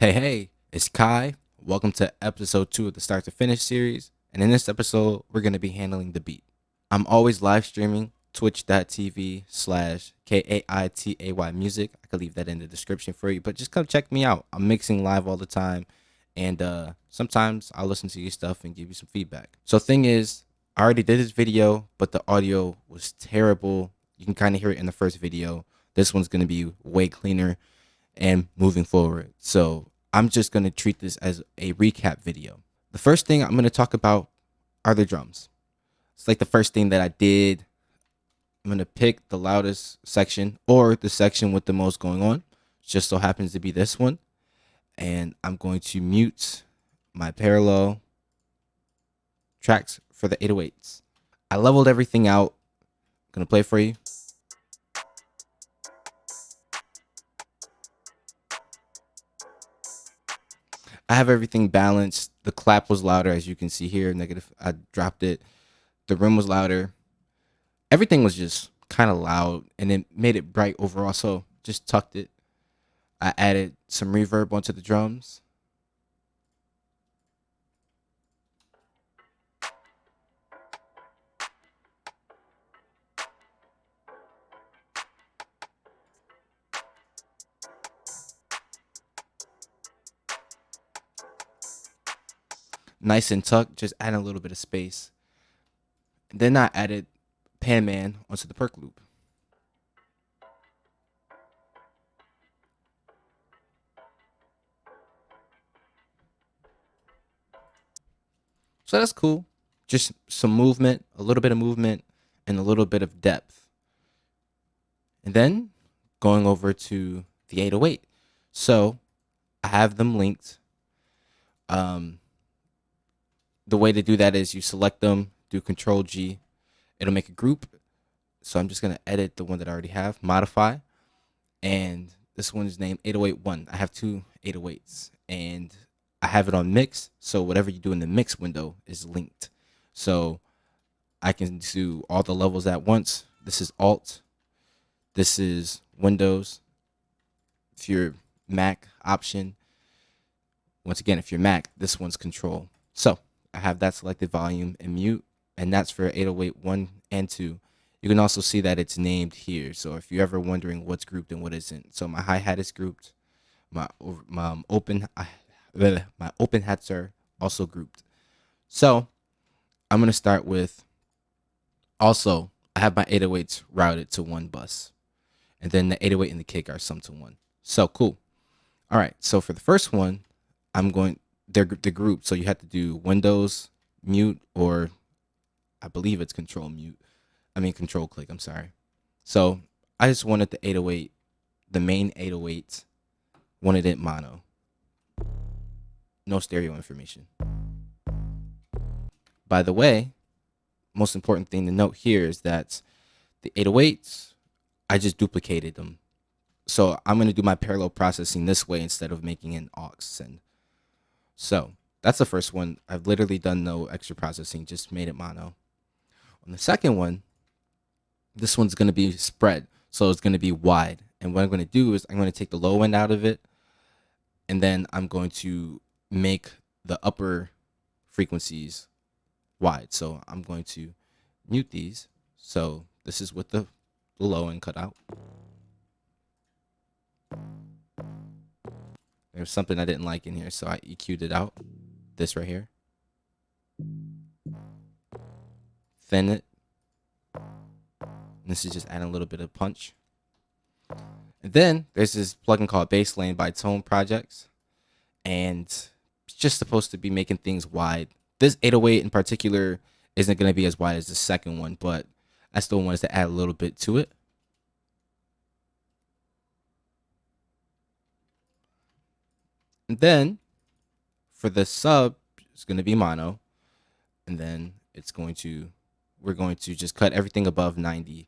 Hey, it's Kai. Welcome to episode 2 of the Start to Finish series. And in this episode, we're going to be handling the beat. I'm always live streaming twitch.tv/KAITAY music. I could leave that in the description for you, but just come check me out. I'm mixing live all the time. And sometimes I'll listen to your stuff and give you some feedback. So, thing is, I already did this video, but the audio was terrible. You can kind of hear it in the first video. This one's going to be way cleaner and moving forward. So I'm just going to treat this as a recap video. The first thing I'm going to talk about are the drums. It's like the first thing that I did. I'm going to pick the loudest section or the section with the most going on. Just so happens to be this one. And I'm going to mute my parallel tracks for the 808s. I leveled everything out. I'm going to play for you. I have everything balanced. The clap was louder, as you can see here. Negative, I dropped it. The rim was louder. Everything was just kind of loud, and it made it bright overall. So just tucked it. I added some reverb onto the drums. Nice and tucked, just adding a little bit of space. And then I added Pan Man onto the perk loop. So that's cool. Just some movement, a little bit of movement, and a little bit of depth. And then going over to the 808. So I have them linked. The way to do that is you select them, do Control G. It'll make a group. So I'm just going to edit the one that I already have, modify. And this one is named 8081. I have two 808s. And I have it on mix. So whatever you do in the mix window is linked. So I can do all the levels at once. This is Alt. This is Windows. If you're Mac, Option. Once again, if you're Mac, this one's Control. So I have that selected, volume and mute, and that's for 808 1 and 2. You can also see that it's named here. So if you're ever wondering what's grouped and what isn't. So my hi-hat is grouped. My open hats are also grouped. So I'm going to start with, also, I have my 808s routed to one bus. And then the 808 and the kick are summed to one. So cool. All right. So for the first one, they're grouped. So you have to do Windows mute, or I believe it's control click. I'm sorry. So I just wanted the 808, the main 808, wanted it mono. No stereo information. By the way, most important thing to note here is that the 808s, I just duplicated them. So I'm going to do my parallel processing this way instead of making an aux send. So that's the first one. I've literally done no extra processing, just made it mono. On the second one, this one's going to be spread. So it's going to be wide. And what I'm going to do is I'm going to take the low end out of it. And then I'm going to make the upper frequencies wide. So I'm going to mute these. So this is with the low end cut out. There's something I didn't like in here, so I EQ'd it out. This right here. Thin it. And this is just adding a little bit of punch. And then there's this plugin called Basslane by Tone Projects. And it's just supposed to be making things wide. This 808 in particular isn't going to be as wide as the second one, but I still wanted to add a little bit to it. And then for the sub, it's going to be mono. And then we're going to just cut everything above 90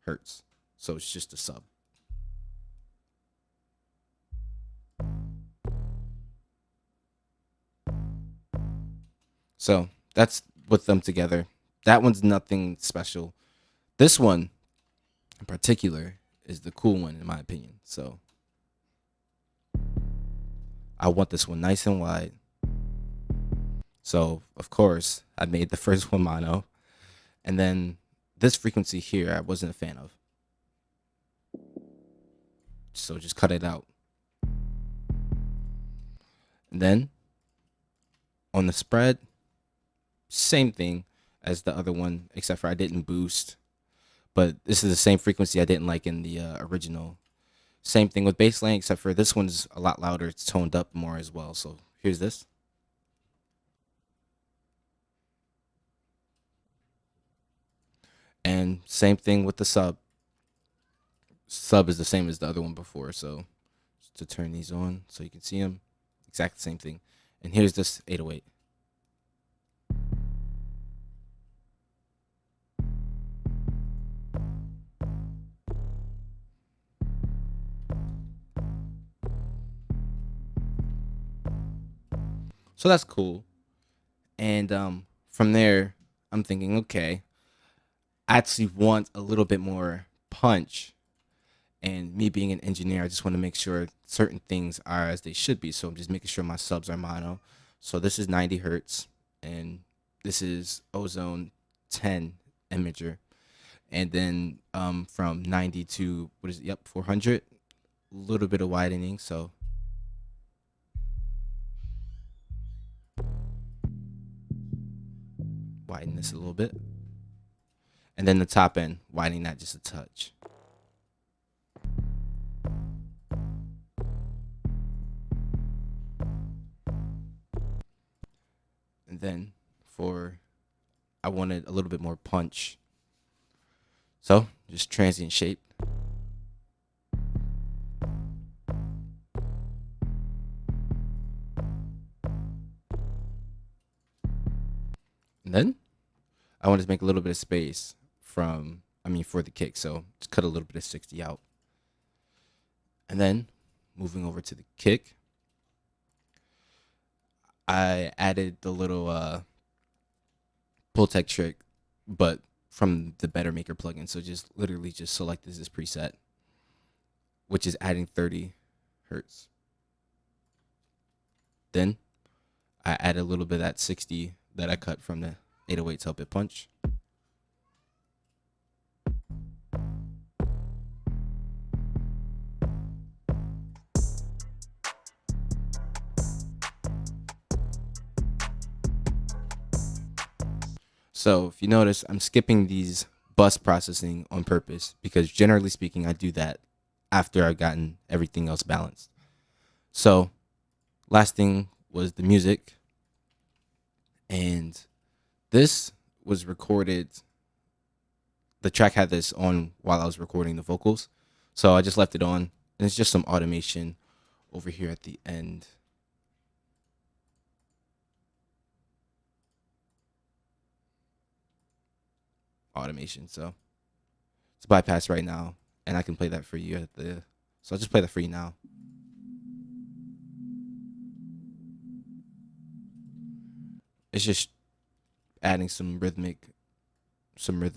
hertz. So it's just a sub. So that's with them together. That one's nothing special. This one in particular is the cool one in my opinion. So I want this one nice and wide. So of course I made the first one mono, and then this frequency here I wasn't a fan of. So just cut it out. And then on the spread, same thing as the other one, except for I didn't boost. But this is the same frequency I didn't like in the original. Same thing with bass lane, except for this one's a lot louder. It's toned up more as well. So here's this. And same thing with the sub. Sub is the same as the other one before. So to turn these on so you can see them, exact same thing. And here's this 808. So that's cool. And from there, I'm thinking, okay, I actually want a little bit more punch. And me being an engineer, I just want to make sure certain things are as they should be. So I'm just making sure my subs are mono. So this is 90 hertz, and this is Ozone 10 imager. And then from 90 to, what is it? Yep, 400. A little bit of widening. So widen this a little bit. And then the top end, widening that just a touch. And then I wanted a little bit more punch. So just transient shape. And then I wanted to make a little bit of space for the kick. So just cut a little bit of 60 out. And then moving over to the kick, I added the little pull tech trick, but from the Better Maker plugin. So just literally just select this preset, which is adding 30 hertz. Then I add a little bit of that 60 that I cut from the 808 to help it punch. So if you notice, I'm skipping these bus processing on purpose because generally speaking, I do that after I've gotten everything else balanced. So last thing was the music. And this was recorded. The track had this on while I was recording the vocals. So I just left it on. And it's just some automation over here at the end. Automation. So it's bypass right now. And I can play that for you so I'll just play that for you now. It's just adding some rhythm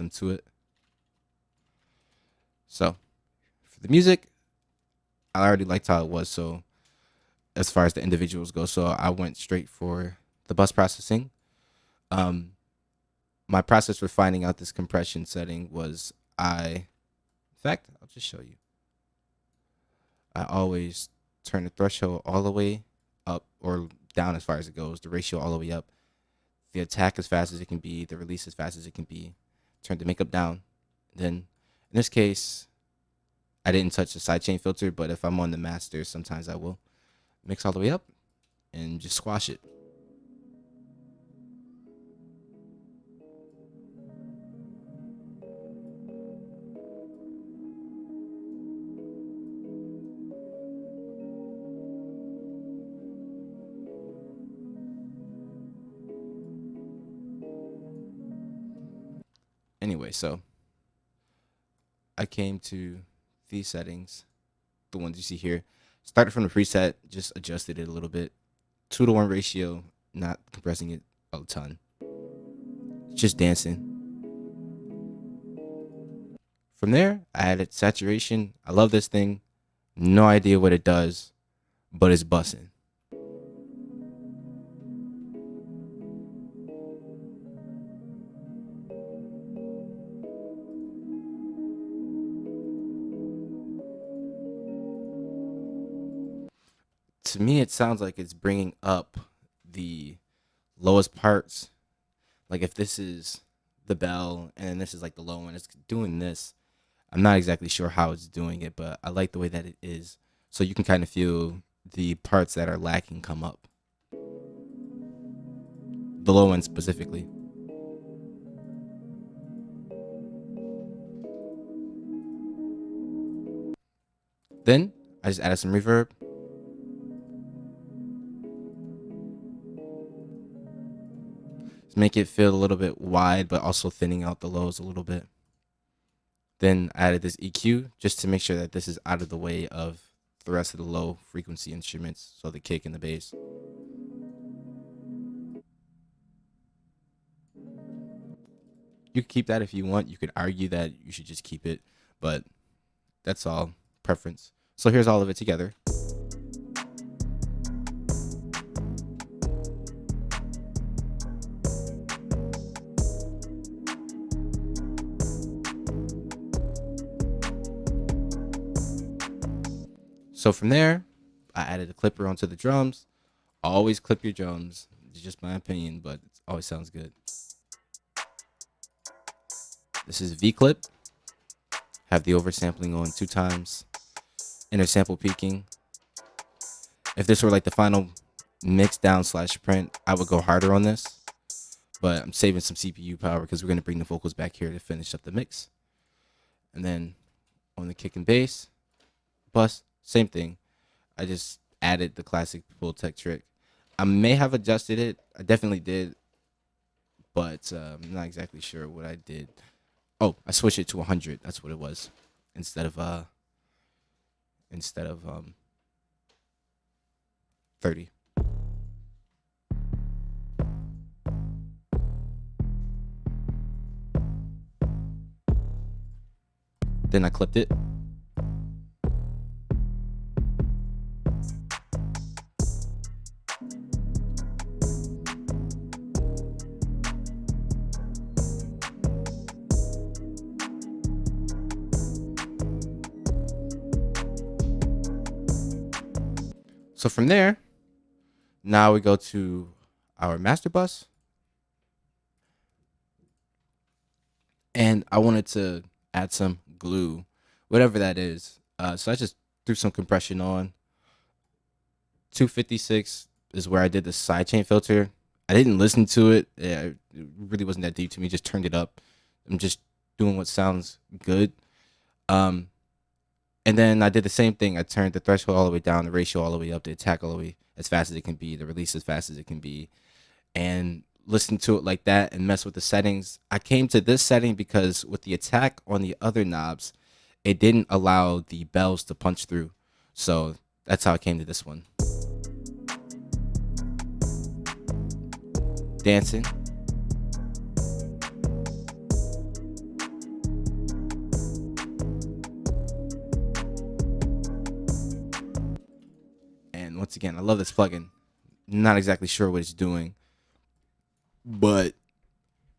to it. So for the music, I already liked how it was. So as far as the individuals go, so I went straight for the bus processing. My process for finding out this compression setting was in fact, I'll just show you. I always turn the threshold all the way up or down as far as it goes, the ratio all the way up, the attack as fast as it can be, the release as fast as it can be, turn the makeup down. Then in this case, I didn't touch the sidechain filter, but if I'm on the master, sometimes I will mix all the way up and just squash it. Anyway, so I came to these settings, the ones you see here. Started from the preset, just adjusted it a little bit. 2-to-1 ratio, not compressing it a ton. Just dancing. From there, I added saturation. I love this thing. No idea what it does, but it's bussing. me, it sounds like it's bringing up the lowest parts. Like if this is the bell and this is like the low one, it's doing this. I'm not exactly sure how it's doing it, but I like the way that it is. So you can kind of feel the parts that are lacking come up. The low end specifically. Then I just added some reverb. To make it feel a little bit wide, but also thinning out the lows a little bit. Then I added this EQ just to make sure that this is out of the way of the rest of the low frequency instruments, so the kick and the bass. You could keep that if you want. You could argue that you should just keep it, but that's all preference. So here's all of it together. So from there, I added a clipper onto the drums. Always clip your drums. It's just my opinion, but it always sounds good. This is V clip. Have the oversampling on 2 times. Inner sample peaking. If this were like the final mix down / print, I would go harder on this. But I'm saving some CPU power because we're going to bring the vocals back here to finish up the mix. And then on the kick and bass, bus, same thing. I just added the classic pull tech trick. I may have adjusted it. I definitely did. But I'm not exactly sure what I did. Oh, I switched it to 100. That's what it was. Instead of 30. Then I clipped it. So from there, now we go to our master bus. And I wanted to add some glue, whatever that is. So I just threw some compression on. 256 is where I did the sidechain filter. I didn't listen to it. Yeah, it really wasn't that deep to me. Just turned it up. I'm just doing what sounds good. And then I did the same thing. I turned the threshold all the way down, the ratio all the way up, the attack all the way as fast as it can be, the release as fast as it can be, and listen to it like that and mess with the settings. I came to this setting because with the attack on the other knobs, it didn't allow the bells to punch through. So that's how I came to this one. Dancing. And once again, I love this plugin. Not exactly sure what it's doing, but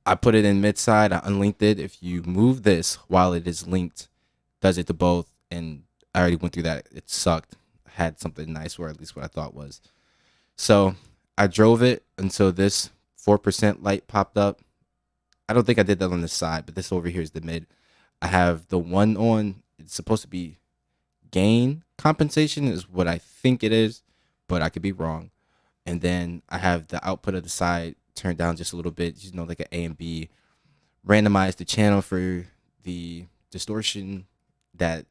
I put it in mid side. I unlinked it. If you move this while it is linked, does it to both. And I already went through that. It sucked. I had something nice, or at least what I thought was. So I drove it until this 4% light popped up. I don't think I did that on the side, but this over here is the mid. I have the one on. It's supposed to be gain compensation is what I think it is, but I could be wrong. And then I have the output of the side turned down just a little bit, you know, like an A and B. Randomize the channel for the distortion that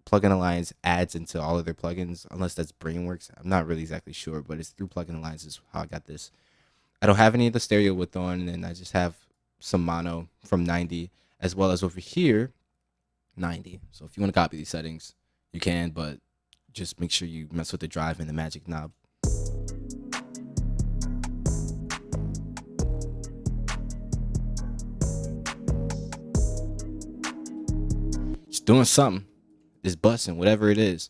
Plugin Alliance adds into all of their plugins, unless that's Brainworks. I'm not really exactly sure, but it's through Plugin Alliance is how I got this. I don't have any of the stereo width on, and I just have some mono from 90, as well as over here, 90. So if you want to copy these settings, you can, but just make sure you mess with the drive and the magic knob. Just doing something. Just busting, whatever it is.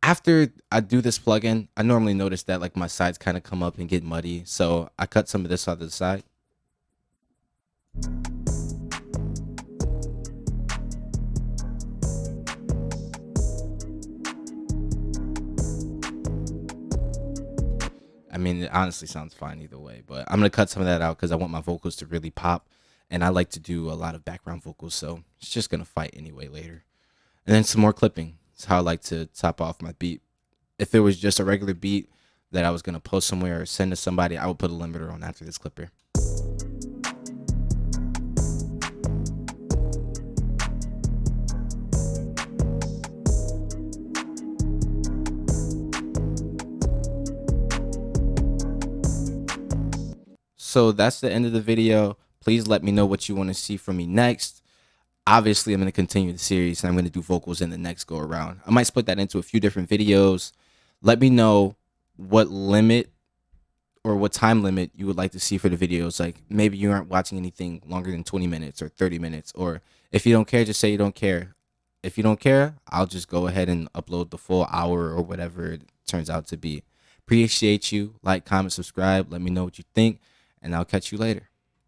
After I do this plugin, I normally notice that like my sides kind of come up and get muddy. So I cut some of this out of the side. I mean, it honestly sounds fine either way, but I'm gonna cut some of that out because I want my vocals to really pop, and I like to do a lot of background vocals, so it's just gonna fight anyway later. And then some more clipping. That's how I like to top off my beat. If it was just a regular beat that I was gonna post somewhere or send to somebody, I would put a limiter on after this clipper. So that's the end of the video. Please let me know what you want to see from me next. Obviously, I'm going to continue the series and I'm going to do vocals in the next go around. I might split that into a few different videos. Let me know what limit or what time limit you would like to see for the videos. Like maybe you aren't watching anything longer than 20 minutes or 30 minutes. Or if you don't care, just say you don't care. If you don't care, I'll just go ahead and upload the full hour or whatever it turns out to be. Appreciate you. Like, comment, subscribe. Let me know what you think, and I'll catch you later.